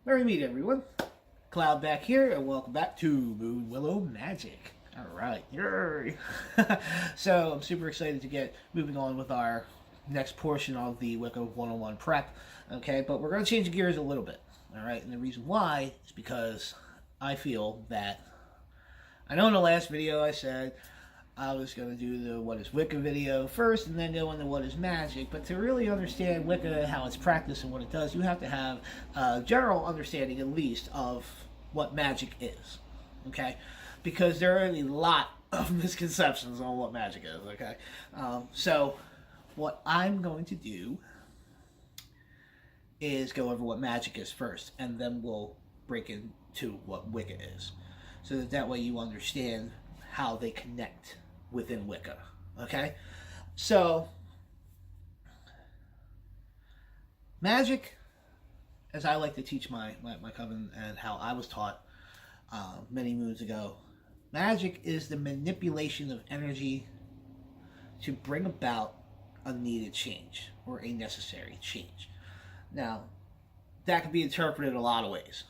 Merry meet everyone. Cloud back here, and welcome back to Moon Willow Magic. Alright, yay! So, I'm super excited to get moving on with our next portion of the Wicca 101 prep. Okay, but we're going to change gears a little bit. Alright, and the reason why is because I feel that, I know in the last video I said I was going to do the What is Wicca video first and then go into What is Magic, but to really understand Wicca, how it's practiced and what it does, you have to have a general understanding at least of what magic is, okay? Because there are a lot of misconceptions on what magic is, okay? So what I'm going to do is go over what magic is first, and then we'll break into what Wicca is, so that way you understand how they connect within Wicca, okay? So, magic, as I like to teach my coven and how I was taught many moons ago, magic is the manipulation of energy to bring about a needed change or a necessary change. Now, that can be interpreted a lot of ways,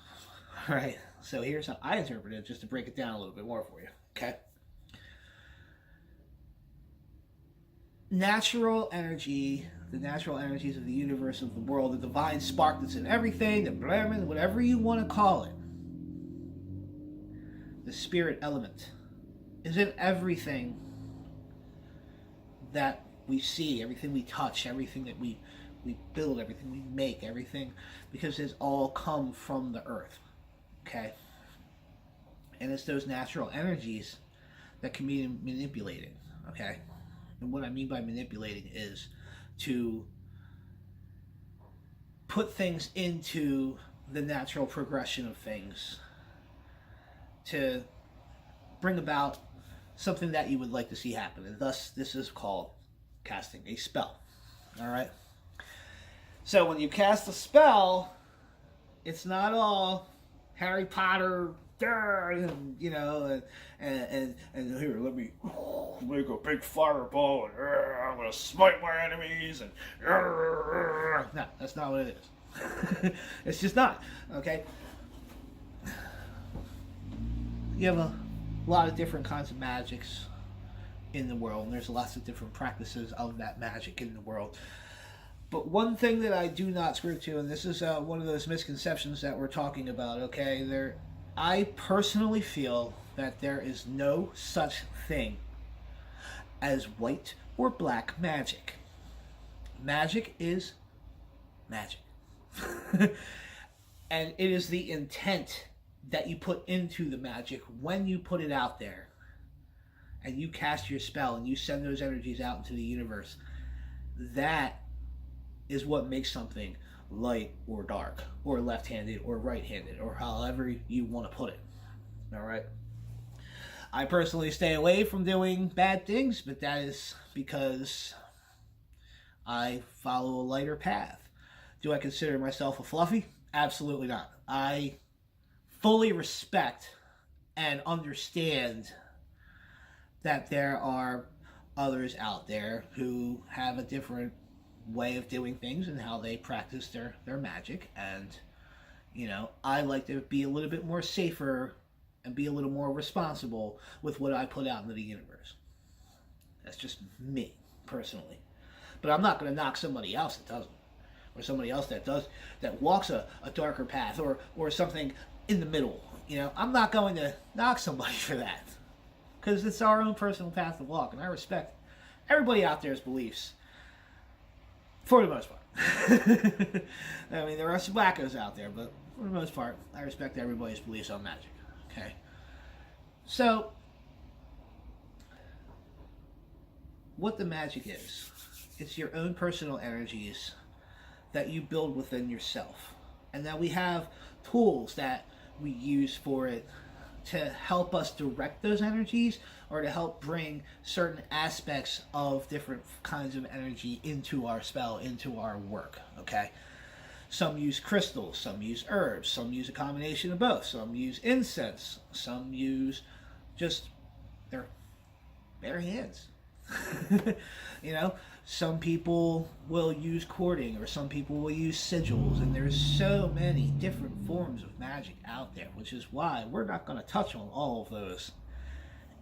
all right? So here's how I interpret it, just to break it down a little bit more for you, okay? Natural energy, the natural energies of the universe, of the world, the divine spark that's in everything, the Brahman, whatever you want to call it, the spirit element, is in everything that we see, everything we touch, everything that we build, everything we make, everything, because it's all come from the earth, okay? And it's those natural energies that can be manipulated, okay? And what I mean by manipulating is to put things into the natural progression of things to bring about something that you would like to see happen. And thus, this is called casting a spell. All right? So when you cast a spell, it's not all Harry Potter, and, you know, and here, let me make a big fireball, and I'm gonna smite my enemies, and no, that's not what it is. It's just not, okay? You have a lot of different kinds of magics in the world, and there's lots of different practices of that magic in the world. But one thing that I do not screw to, and this is one of those misconceptions that we're talking about, okay? I personally feel that there is no such thing as white or black magic. Magic is magic. And it is the intent that you put into the magic when you put it out there and you cast your spell and you send those energies out into the universe. That is what makes something light or dark, or left-handed or right-handed, or however you want to put it. All right? I personally stay away from doing bad things, but that is because I follow a lighter path. Do I consider myself a fluffy? Absolutely not. I fully respect and understand that there are others out there who have a different way of doing things and how they practice their magic, and you know, I like to be a little bit more safer and be a little more responsible with what I put out into the universe. That's just me personally, but I'm not going to knock somebody else that doesn't, or somebody else that walks a darker path, or something in the middle. You know, I'm not going to knock somebody for that, because it's our own personal path to walk, and I respect everybody out there's beliefs. For the most part. I mean, there are some wackos out there, but for the most part, I respect everybody's beliefs on magic. Okay? So, what the magic is, it's your own personal energies that you build within yourself. And that we have tools that we use for it to help us direct those energies, or to help bring certain aspects of different kinds of energy into our spell, into our work, okay? Some use crystals, some use herbs, some use a combination of both, some use incense, some use just their bare hands. You know, some people will use cording, or some people will use sigils, and there's so many different forms of magic out there, which is why we're not going to touch on all of those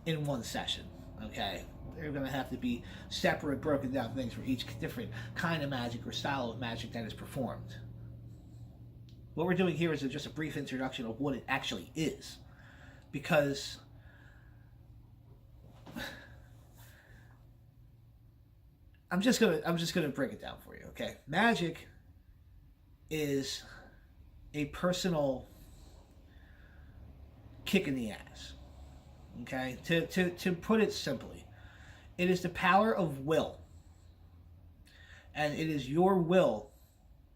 in one session. Okay, they're going to have to be separate, broken down things for each different kind of magic or style of magic that is performed. What we're doing here is just a brief introduction of what it actually is, because I'm just gonna break it down for you. Okay, magic is a personal kick in the ass. Okay, to put it simply, it is the power of will, and it is your will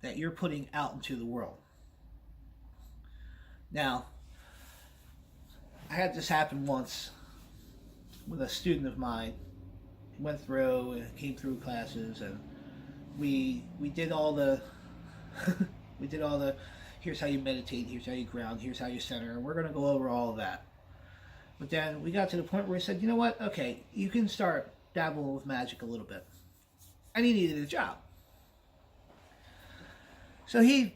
that you're putting out into the world. Now, I had this happen once with a student of mine. Went through and came through classes, and we did all the we did all the, here's how you meditate, here's how you ground, here's how you center, and we're going to go over all of that. But then we got to the point where he said, you know what, okay, you can start dabbling with magic a little bit. And he needed a job. So he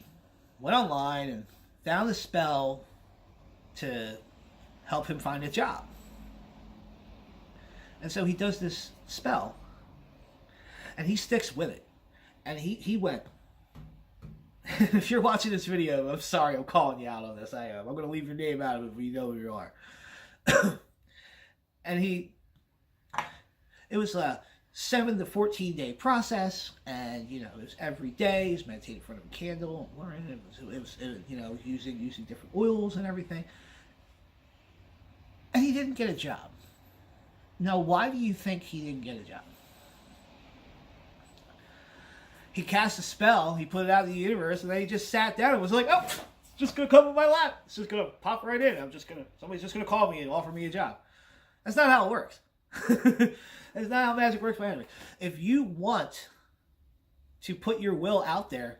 went online and found a spell to help him find a job. And so he does this spell, and he sticks with it. And he went, if you're watching this video, I'm sorry, I'm calling you out on this. I am. I'm going to leave your name out of it, but you know who you are. And it was a 7 to 14 day process, and you know, it was every day. He was meditating in front of a candle, learning. It was you know, using different oils and everything. And he didn't get a job. Now, why do you think he didn't get a job? He cast a spell, he put it out in the universe, and then he just sat down and was like, oh, it's just going to come in my lap. It's just going to pop right in. Somebody's just going to call me and offer me a job. That's not how it works. That's not how magic works by any means. If you want to put your will out there,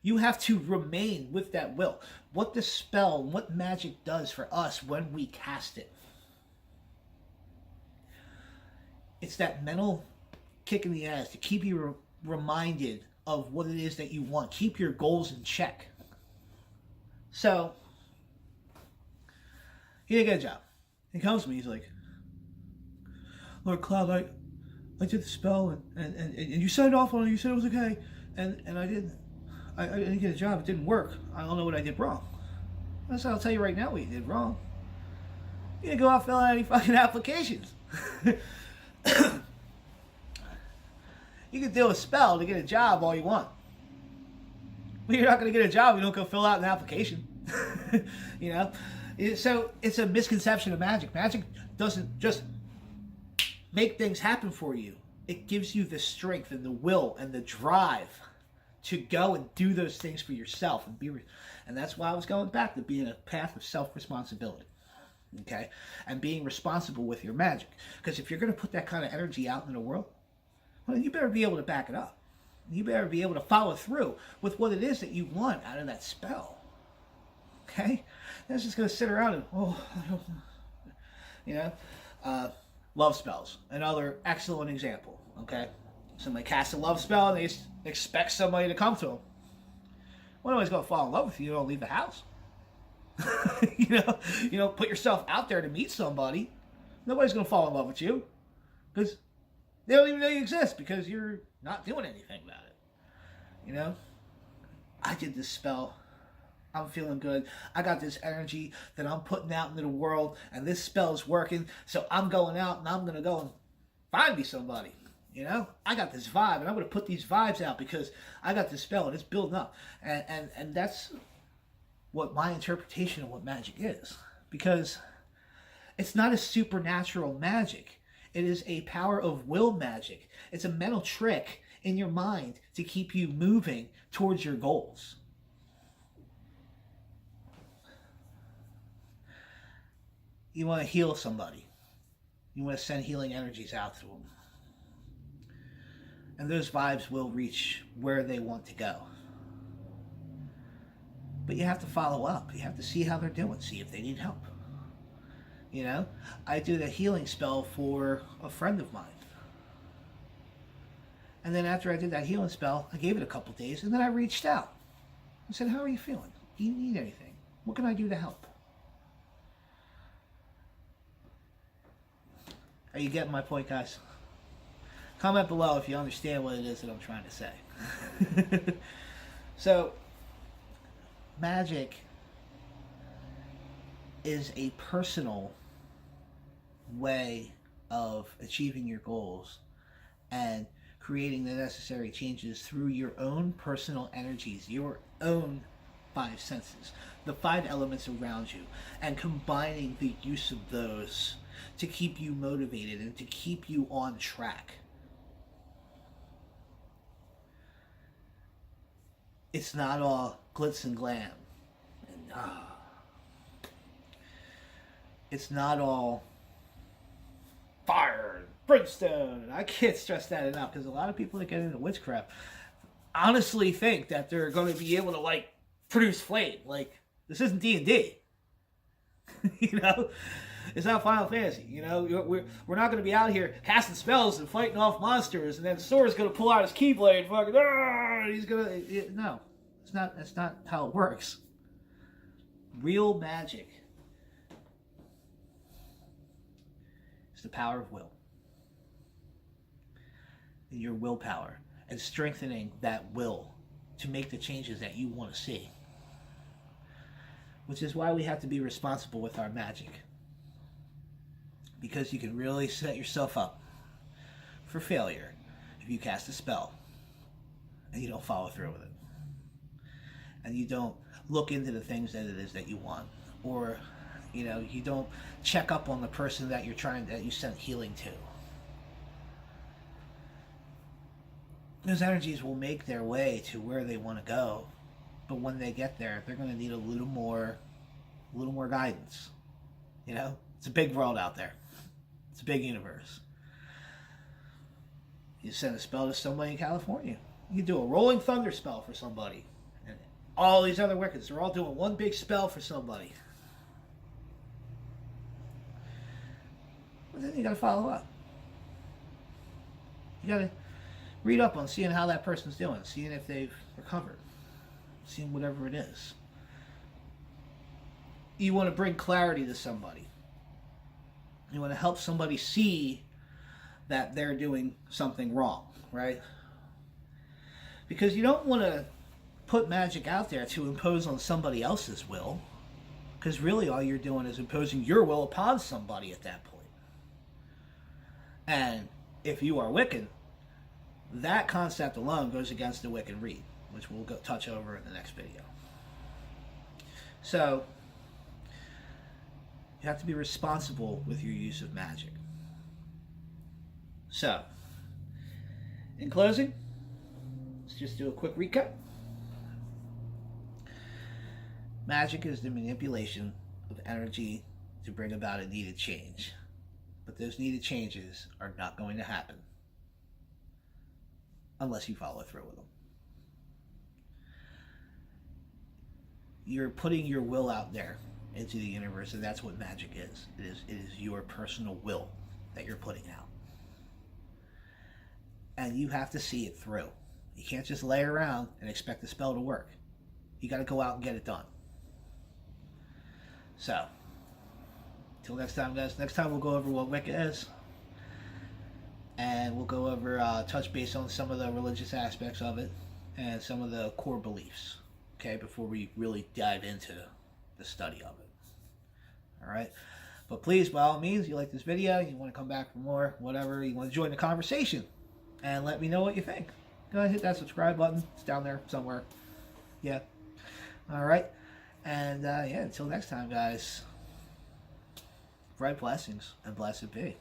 you have to remain with that will. What the spell, what magic does for us when we cast it, it's that mental kick in the ass to keep you reminded of what it is that you want. Keep your goals in check. So, he didn't get a job. He comes to me, he's like, Lord Cloud, I did the spell, and you signed off on it, you said it was okay, and I didn't get a job, it didn't work. I don't know what I did wrong. That's what I'll tell you right now what you did wrong. You didn't go out and fill out any fucking applications. You can do a spell to get a job all you want, but you're not going to get a job if you don't go fill out an application. You know, so it's a misconception of magic. Magic doesn't just make things happen for you. It gives you the strength and the will and the drive to go and do those things for yourself and that's why I was going back to being a path of self-responsibility. Okay, and being responsible with your magic, because if you're going to put that kind of energy out in the world, well, you better be able to back it up. You better be able to follow through with what it is that you want out of that spell. Okay, that's just going to sit around and I don't know. You know, love spells, another excellent example. Okay, somebody casts a love spell and they expect somebody to come to them. Well, nobody's going to fall in love with you. You don't leave the house. You know, put yourself out there to meet somebody. Nobody's going to fall in love with you because they don't even know you exist, because you're not doing anything about it. You know, I did this spell. I'm feeling good. I got this energy that I'm putting out into the world, and this spell is working. So I'm going out and I'm going to go and find me somebody. You know, I got this vibe, and I'm going to put these vibes out because I got this spell and it's building up. And that's what my interpretation of what magic is, because it's not a supernatural magic. It is a power of will magic. It's a mental trick in your mind to keep you moving towards your goals. You want to heal somebody. You want to send healing energies out to them. And those vibes will reach where they want to go. But you have to follow up. You have to see how they're doing, see if they need help. You know, I did a healing spell for a friend of mine. And then after I did that healing spell, I gave it a couple days, and then I reached out. I said, how are you feeling? Do you need anything? What can I do to help? Are you getting my point, guys? Comment below if you understand what it is that I'm trying to say. So, magic is a personal way of achieving your goals and creating the necessary changes through your own personal energies, your own five senses, the five elements around you, and combining the use of those to keep you motivated and to keep you on track. It's not all glitz and glam. And, it's not all fire and brimstone. And I can't stress that enough, because a lot of people that get into witchcraft honestly think that they're going to be able to, like, produce flame. Like, this isn't D&D. You know? It's not Final Fantasy. You know? We're not going to be out here casting spells and fighting off monsters, and then Sora's going to pull out his keyblade and fucking, he's going to... No. That's not how it works. Real magic is the power of will. Your willpower, and strengthening that will to make the changes that you want to see. Which is why we have to be responsible with our magic. Because you can really set yourself up for failure if you cast a spell and you don't follow through with it. And you don't look into the things that it is that you want. Or, you know, you don't check up on the person that you sent healing to. Those energies will make their way to where they want to go, but when they get there, they're going to need a little more guidance. You know, it's a big world out there. It's a big universe. You send a spell to somebody in California. You do a rolling thunder spell for somebody, and all these other Wiccans, they're all doing one big spell for somebody. But then you got to follow up. You got to read up on seeing how that person's doing, seeing if they've recovered, seeing whatever it is. You want to bring clarity to somebody. You want to help somebody see that they're doing something wrong, right? Because you don't want to put magic out there to impose on somebody else's will, because really all you're doing is imposing your will upon somebody at that point. And if you are Wiccan, that concept alone goes against the Wiccan Read, which we'll touch over in the next video. So, you have to be responsible with your use of magic. So, in closing, let's just do a quick recap. Magic is the manipulation of energy to bring about a needed change. But those needed changes are not going to happen unless you follow through with them. You're putting your will out there into the universe, and that's what magic is. It is your personal will that you're putting out. And you have to see it through. You can't just lay around and expect the spell to work. You got to go out and get it done. So, till next time, guys. Next time we'll go over what Wicca is. And we'll go over, touch base on some of the religious aspects of it and some of the core beliefs, okay, before we really dive into the study of it. All right? But please, by all means, you like this video, you want to come back for more, whatever, you want to join the conversation, and let me know what you think. Go ahead and hit that subscribe button. It's down there somewhere. Yeah. All right? And, yeah, until next time, guys, bright blessings and blessed be.